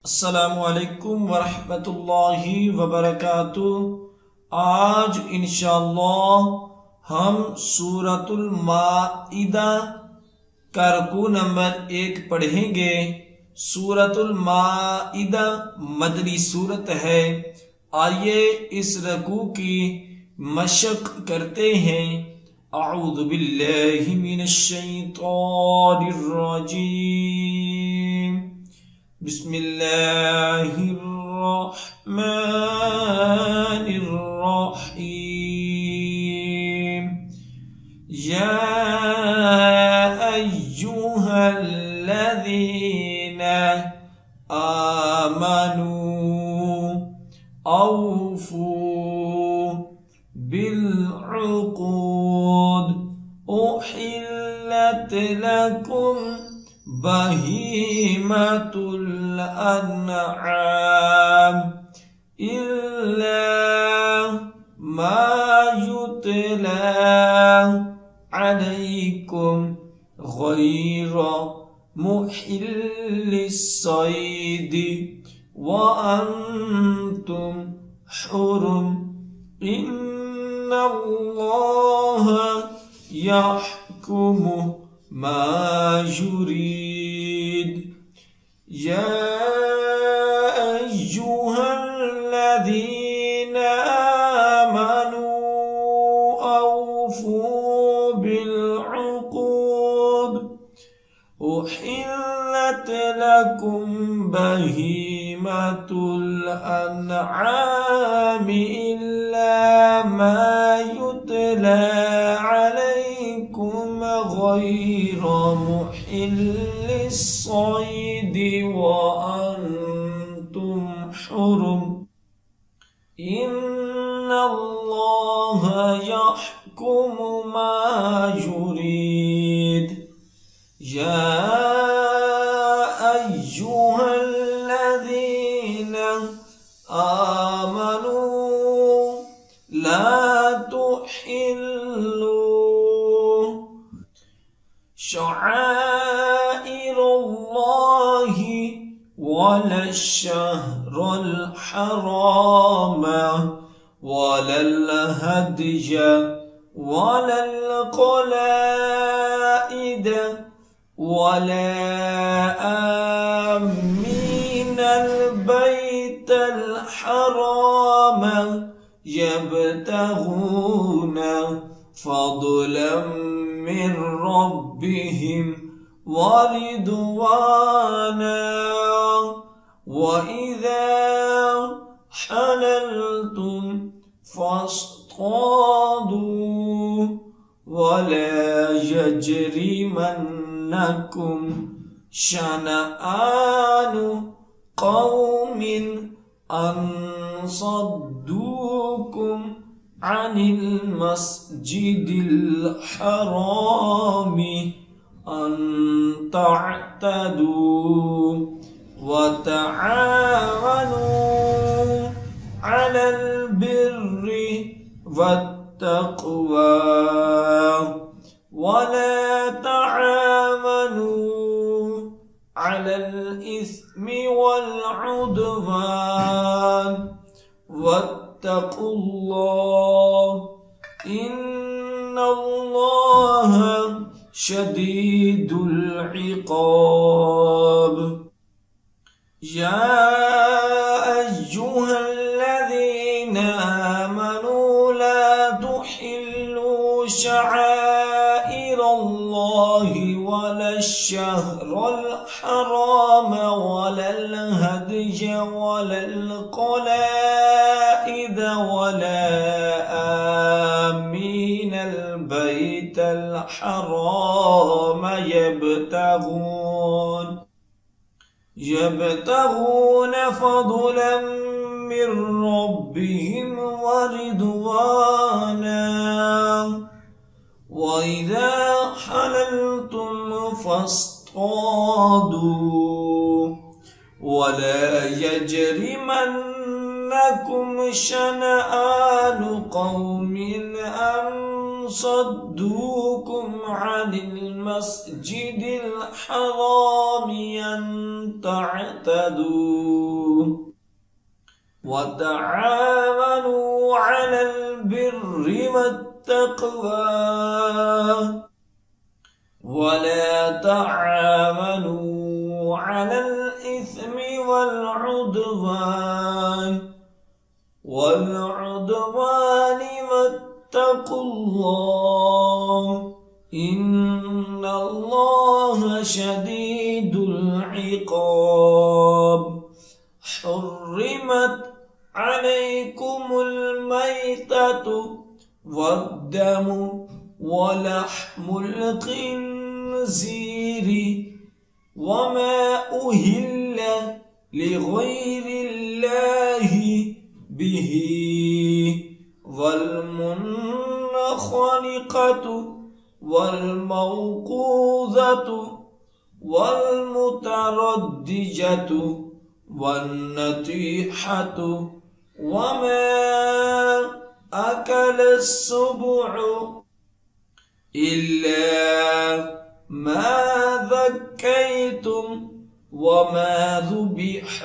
अस्सलामुअलैकुम वरहमतुल्लाहि वबरकातुह। आज इंशाअल्लाह हम सूरतुल माइदा का रुकू नंबर 1 पढ़ेंगे। सूरतुल माइदा मदनी सूरत है। आइए इस रुकू की मशक करते हैं। अऊज़ु बिल्लाहि मिनश शैतानिर रजीम। बिस्मिल्लाहिर्रहमानिर्रहीम। या अय्युहल्लज़ीना आमनू औफू बिलउक़ूद उहिल्लत लकुम बहीमतुल अन्आम इल्ला मा युतला अलैकुम गैरा मुहिल्लिस सैदी व अंतुम हुरुम इन्नल्लाहा यहकुमु मा युरीद। या अय्युहल्लज़ीना आमनू औफू बिलउक़ूद उहिल्लत लकुम बहीमतुल अन्आम इल्ला मा युतला अलैकुम गैरा मुहिल्लिस सैदी व अंतुम हुरुम इन्नल्लाहा यहकुमु मा युरीद। या अय्युहल्लज़ीना आमनू ला तुहिल्लू शआइरुल्लाहि वला शहरल हराम वलल हदिय वलल क़लाइद वला आमीनल बैतल हराम यब्तगून फضلا من ربهم ورضوانا وإذا حللتم فاصطادوا ولا يجرمنكم شنآن قوم أن صدوكم عن المسجد الحرام أن تعتدوا وتعاونوا على البر والتقوى ولا تعاونوا على الإثم والعدوان واتقوا الله إن الله شديد العقاب। يا أيها الذين آمنوا لا تحلوا شعائر الله ولا الشهر الحرام ولا الهدي ولا القلائد ولا آمين البيت الحرام يبتغون فضلا من ربهم ورضوانا وإذا حللتم فاصطادوا ولا يجرمنكم شنآن قوم أن صدوكم عن المسجد الحرام أن تعتدوا وتعاونوا على البر والتقوى ولا تعاونوا على الإثم والعدوان واتقوا الله إن الله شديد العقاب. حرمت عليكم الميتة والدم ولحم الخنزير وما أهل لغير الله به والمنخنقة والموقوذة والمتردجة والنطيحة وما أكل السبع إلا ما ذكيتم وما ذبح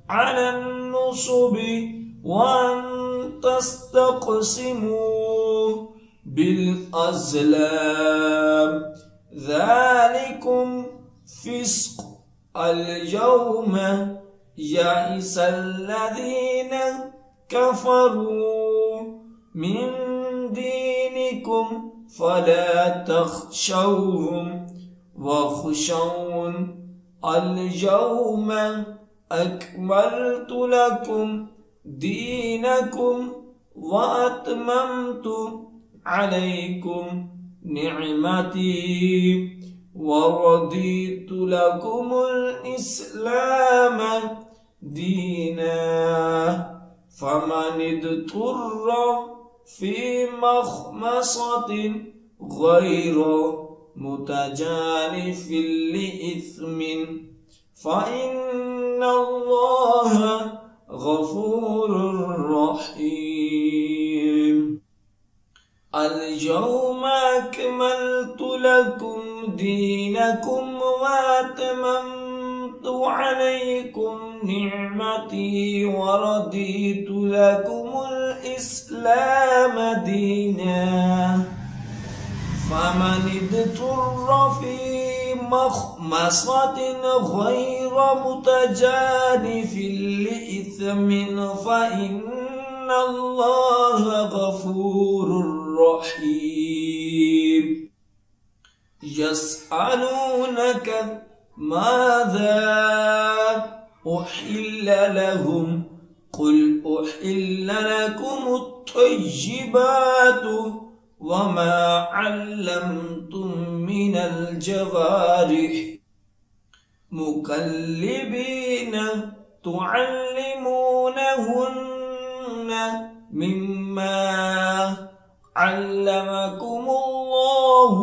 على النصب وأن تستقسموا بالأزلام ذلكم فسق. اليوم يئس الذين كفروا من دينكم فلا تخشوهم واخشون اليوم أكملت لكم دينكم وأتممت عليكم نعمتي ورضيت لكم الإسلام دينا فمن اضطر في مخمصة غير متجانف لإثم فإن الله غفور رحيم. اليوم أكملت لكم دينكم وأتممت عليكم نعمتي ورضيت لكم الإسلام دينا فمن اضطر في مخمصة غير متجانف لإثم فإن الله غفور رحيم. يسألونك ماذا أحل لهم قل أحل لكم الطيبات وما علمتم من الجوارح مكلبين تعلمونهن مما علمكم الله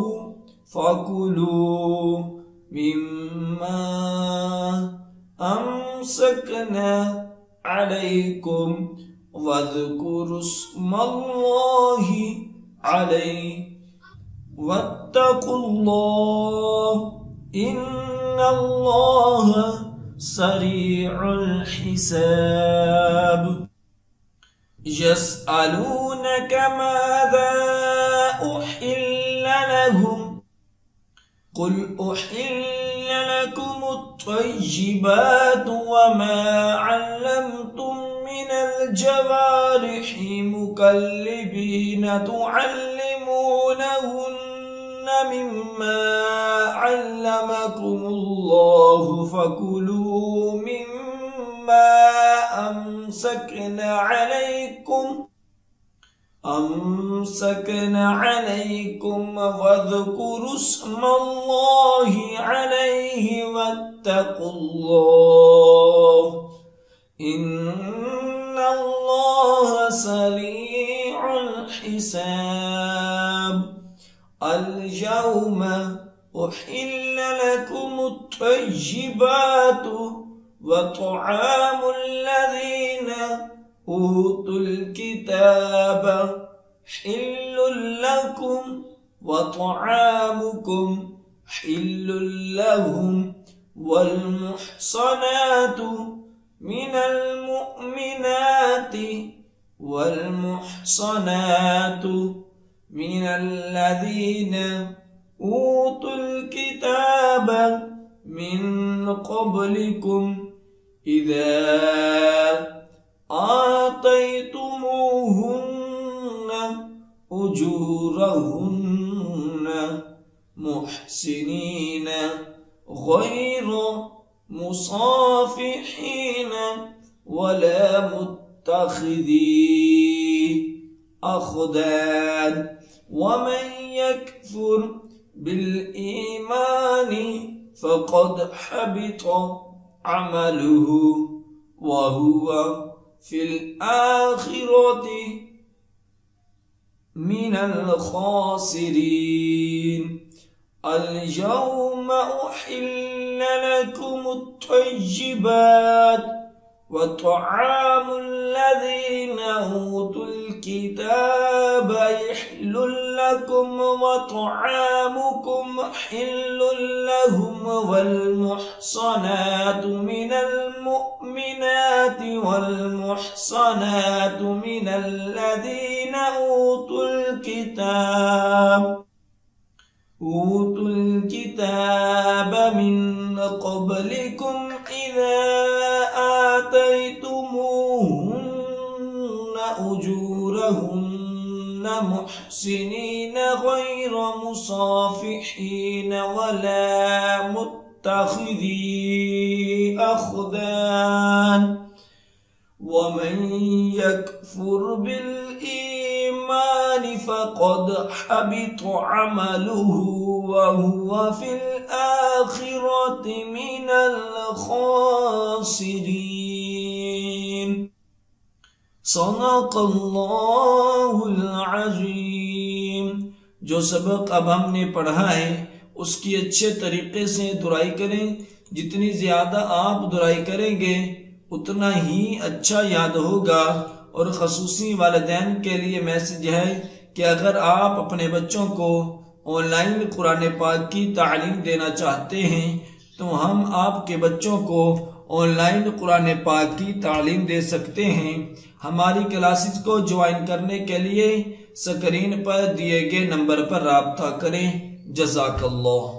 فكلوا مما أمسكنا عليكم واذكروا اسم الله عليه واتقوا الله إن الله سريع الحساب. يسألونك ماذا أحل لهم قل أحل لكم الطيبات وما علمتم من الجوارح مكلبين تعلمونهن مما علمكم الله فكلوا مما أمسكنا عليكم واذكروا اسم الله عليه واتقوا الله إن الله سريع الحساب. اليوم أحل لكم الطيبات وطعام الذين أوتوا الكتاب حل لكم وطعامكم حل لهم والمحصنات من المؤمنات والمحصنات من الذين أوتوا الكتاب من قبلكم إذا آتيتموهن أجورهن محسنين غير مصافحين ولا متخذي أخدان ومن يكفر بالإيمان فقد حبط عمله وهو في الآخرة من الخاسرين اليوم أحل لكم الطيبات وطعام الذين أوتوا الكتاب يحل لكم وطعامكم حل لهم والمحصنات من المؤمنات والمحصنات من الذين أوتوا الكتاب من قبلكم إذا آتيتموهن أجورهن محسنين غير مصافحين ولا متخذي أخدان ومن يكفر بالإيمان فقد حبط عمله وهو في الآخرة من الخاسرين صدق الله العظीम। जो सबक अब हमने पढ़ा है उसकी अच्छे तरीके से दुराई करें। जितनी ज्यादा आप दुराई करेंगे उतना ही अच्छा याद होगा। और खसूसी वालिदैन के लिए मैसेज है कि अगर आप अपने बच्चों को ऑनलाइन कुरान पाक की तालीम देना चाहते हैं तो हम आपके बच्चों को ऑनलाइन कुरान पाक की तालीम दे सकते हैं। हमारी क्लासेस को ज्वाइन करने के लिए स्क्रीन पर दिए गए नंबर पर राब्ता करें। जज़ाकल्लाह।